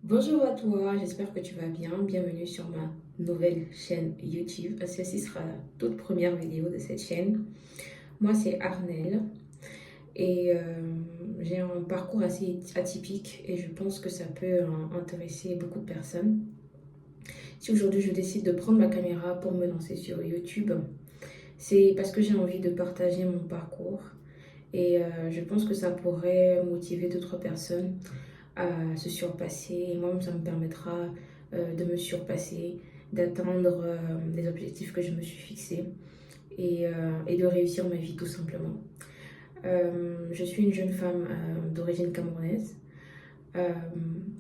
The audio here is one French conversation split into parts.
Bonjour à toi, j'espère que tu vas bien. Bienvenue sur ma nouvelle chaîne YouTube. Celle-ci sera la toute première vidéo de cette chaîne. Moi, c'est Arnelle et j'ai un parcours assez atypique et je pense que ça peut intéresser beaucoup de personnes. Si aujourd'hui je décide de prendre ma caméra pour me lancer sur YouTube, c'est parce que j'ai envie de partager mon parcours et je pense que ça pourrait motiver d'autres personnes à se surpasser. Et moi-même, ça me permettra de me surpasser, d'atteindre les objectifs que je me suis fixés et de réussir ma vie tout simplement. Je suis une jeune femme d'origine camerounaise, euh,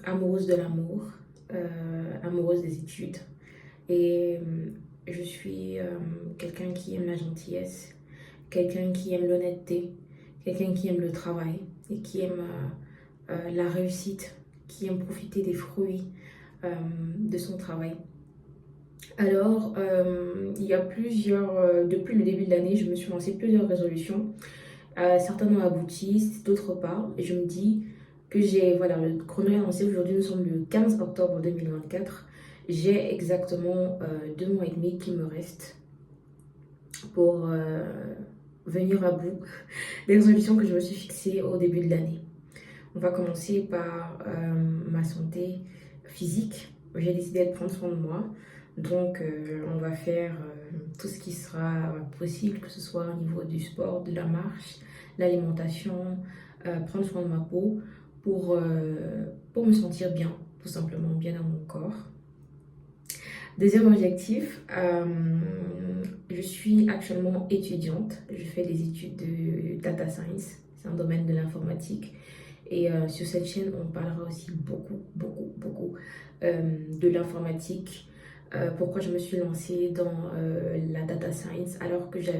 amoureuse de l'amour, amoureuse des études. Et je suis quelqu'un qui aime la gentillesse, quelqu'un qui aime l'honnêteté, quelqu'un qui aime le travail et qui aime la réussite, qui aime profiter des fruits de son travail. Alors, il y a depuis le début de l'année, je me suis lancé plusieurs résolutions. Certaines ont abouti, d'autres pas. Et je me dis que voilà, le chrono est lancé aujourd'hui, nous sommes le 15 octobre 2024. J'ai exactement 2 mois et demi qui me restent pour venir à bout des résolutions que je me suis fixées au début de l'année. On va commencer par ma santé physique. J'ai décidé de prendre soin de moi. Donc, on va faire tout ce qui sera possible, que ce soit au niveau du sport, de la marche, l'alimentation, prendre soin de ma peau pour me sentir bien, tout simplement bien dans mon corps. Deuxième objectif, je suis actuellement étudiante. Je fais des études de data science. C'est un domaine de l'informatique. Et sur cette chaîne, on parlera aussi beaucoup de l'informatique. Pourquoi je me suis lancée dans la data science alors que j'ai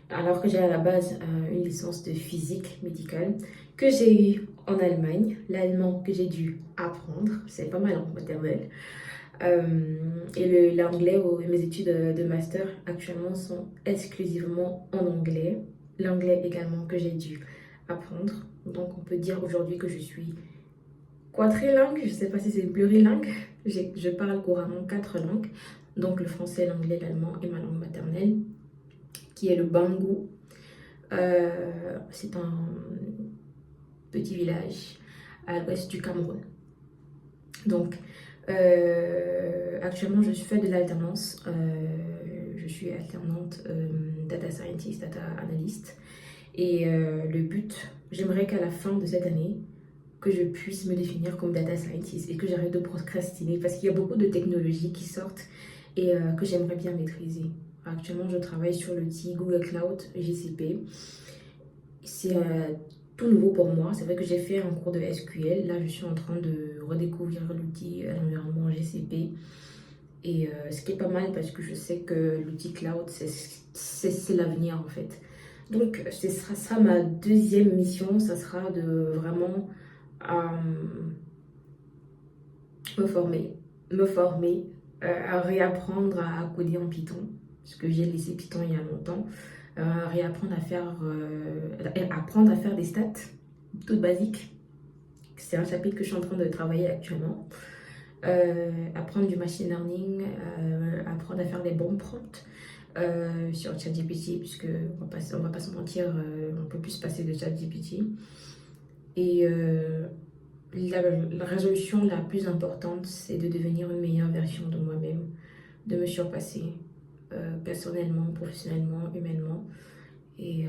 à la base une licence de physique médicale que j'ai eue en Allemagne, l'allemand que j'ai dû apprendre, c'est pas ma langue maternelle. Et l'anglais, mes études de master actuellement sont exclusivement en anglais. L'anglais également que j'ai dû apprendre. Donc on peut dire aujourd'hui que je suis quadrilingue, je ne sais pas si c'est plurilingue. Je parle couramment 4 langues. Donc le français, l'anglais, l'allemand et ma langue maternelle, qui est le Bangu. C'est un petit village à l'ouest du Cameroun. Donc, actuellement, je fais de l'alternance. Je suis alternante data scientist, data analyst. Et le but, j'aimerais qu'à la fin de cette année, que je puisse me définir comme data scientist et que j'arrête de procrastiner parce qu'il y a beaucoup de technologies qui sortent et que j'aimerais bien maîtriser. Actuellement, je travaille sur l'outil Google Cloud GCP. C'est tout nouveau pour moi. C'est vrai que j'ai fait un cours de SQL. Là, je suis en train de redécouvrir l'outil, l'environnement GCP. Et ce qui est pas mal parce que je sais que l'outil cloud, c'est l'avenir en fait. Donc, ce sera ma deuxième mission. Ça sera de vraiment me former, à réapprendre à coder en Python. Parce que j'ai laissé Python il y a longtemps. Réapprendre apprendre à faire des stats toutes basiques. C'est un chapitre que je suis en train de travailler actuellement. Apprendre du machine learning, apprendre à faire les bons prompts sur ChatGPT, puisque on va pas se mentir, on peut plus se passer de ChatGPT. Et la résolution la plus importante, c'est de devenir une meilleure version de moi-même, de me surpasser personnellement, professionnellement, humainement, et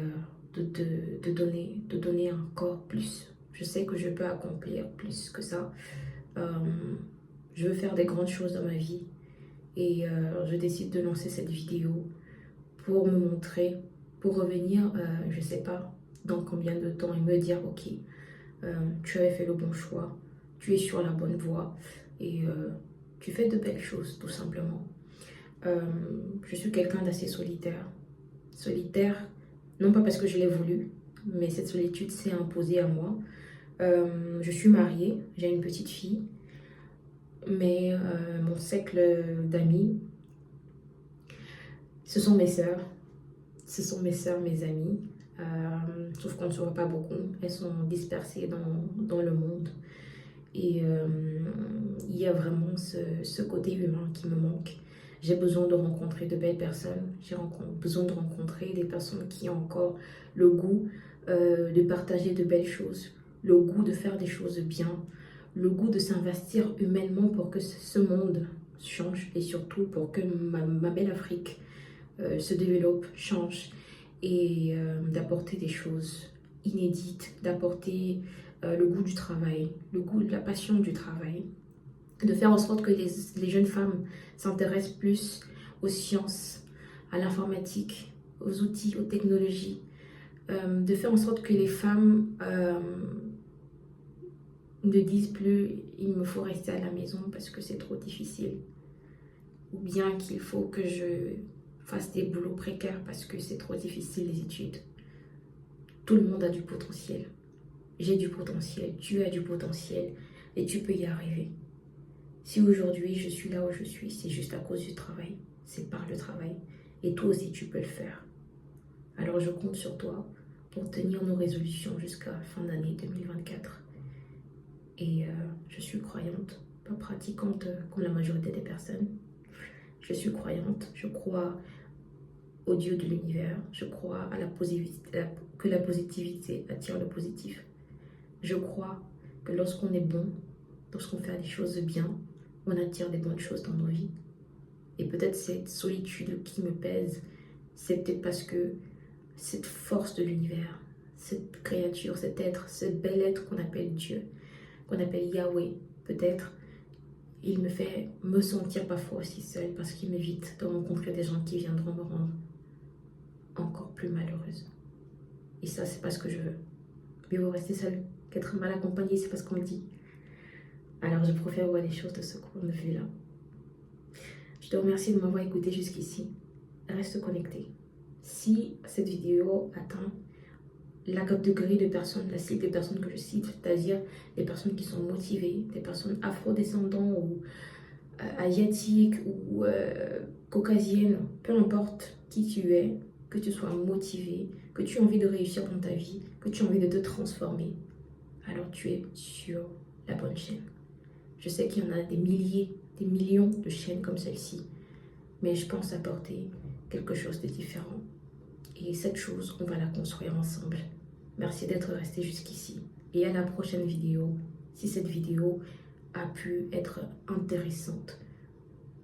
de donner encore plus. Je sais que je peux accomplir plus que ça. Euh, je veux faire des grandes choses dans ma vie et je décide de lancer cette vidéo pour me montrer, pour revenir, je sais pas dans combien de temps et me dire ok, tu avais fait le bon choix, tu es sur la bonne voie et tu fais de belles choses tout simplement. Je suis quelqu'un d'assez solitaire. Solitaire, non pas parce que je l'ai voulu, mais cette solitude s'est imposée à moi. Je suis mariée, j'ai une petite fille, mais mon cercle d'amis, ce sont mes sœurs. Ce sont mes sœurs, mes amies. Sauf qu'on ne se voit pas beaucoup. Elles sont dispersées dans le monde. Et il y a vraiment ce côté humain qui me manque. J'ai besoin de rencontrer de belles personnes. J'ai besoin de rencontrer des personnes qui ont encore le goût de partager de belles choses, le goût de faire des choses bien, le goût de s'investir humainement pour que ce monde change et surtout pour que ma belle Afrique se développe, change et d'apporter des choses inédites, d'apporter le goût du travail, le goût de la passion du travail, de faire en sorte que les jeunes femmes s'intéressent plus aux sciences, à l'informatique, aux outils, aux technologies, de faire en sorte que les femmes ne disent plus il me faut rester à la maison parce que c'est trop difficile, ou bien qu'il faut que je fasse des boulots précaires parce que c'est trop difficile les études. Tout le monde a du potentiel. J'ai du potentiel, tu as du potentiel et tu peux y arriver. Si aujourd'hui je suis là où je suis, c'est juste à cause du travail, c'est par le travail. Et toi aussi tu peux le faire. Alors je compte sur toi pour tenir nos résolutions jusqu'à la fin d'année 2024. Et je suis croyante, pas pratiquante comme la majorité des personnes. Je suis croyante, je crois au Dieu de l'univers, je crois à que la positivité attire le positif. Je crois que lorsqu'on est bon, lorsqu'on fait des choses bien, on attire des bonnes choses dans nos vies. Et peut-être cette solitude qui me pèse, c'est peut-être parce que cette force de l'univers, cette créature, cet être, ce bel être qu'on appelle Dieu, qu'on appelle Yahweh, peut-être, il me fait me sentir parfois aussi seule parce qu'il m'évite de rencontrer des gens qui viendront me rendre encore plus malheureuse. Et ça, c'est pas ce que je veux. Mais vous restez seul, qu'être mal accompagné, c'est pas ce qu'on me dit. Alors je préfère voir les choses de ce point de vue-là. Je te remercie de m'avoir écouté jusqu'ici. Reste connecté. Si cette vidéo atteint la catégorie de personnes, la cible des personnes que je cite, c'est-à-dire des personnes qui sont motivées, des personnes afro-descendantes ou asiatiques ou caucasiennes, peu importe qui tu es, que tu sois motivé, que tu as envie de réussir dans ta vie, que tu as envie de te transformer, alors tu es sur la bonne chaîne. Je sais qu'il y en a des milliers, des millions de chaînes comme celle-ci, mais je pense apporter quelque chose de différent. Et cette chose, on va la construire ensemble. Merci d'être resté jusqu'ici. Et à la prochaine vidéo, si cette vidéo a pu être intéressante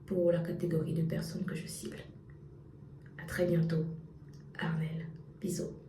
pour la catégorie de personnes que je cible. À très bientôt. Arnelle. Bisous.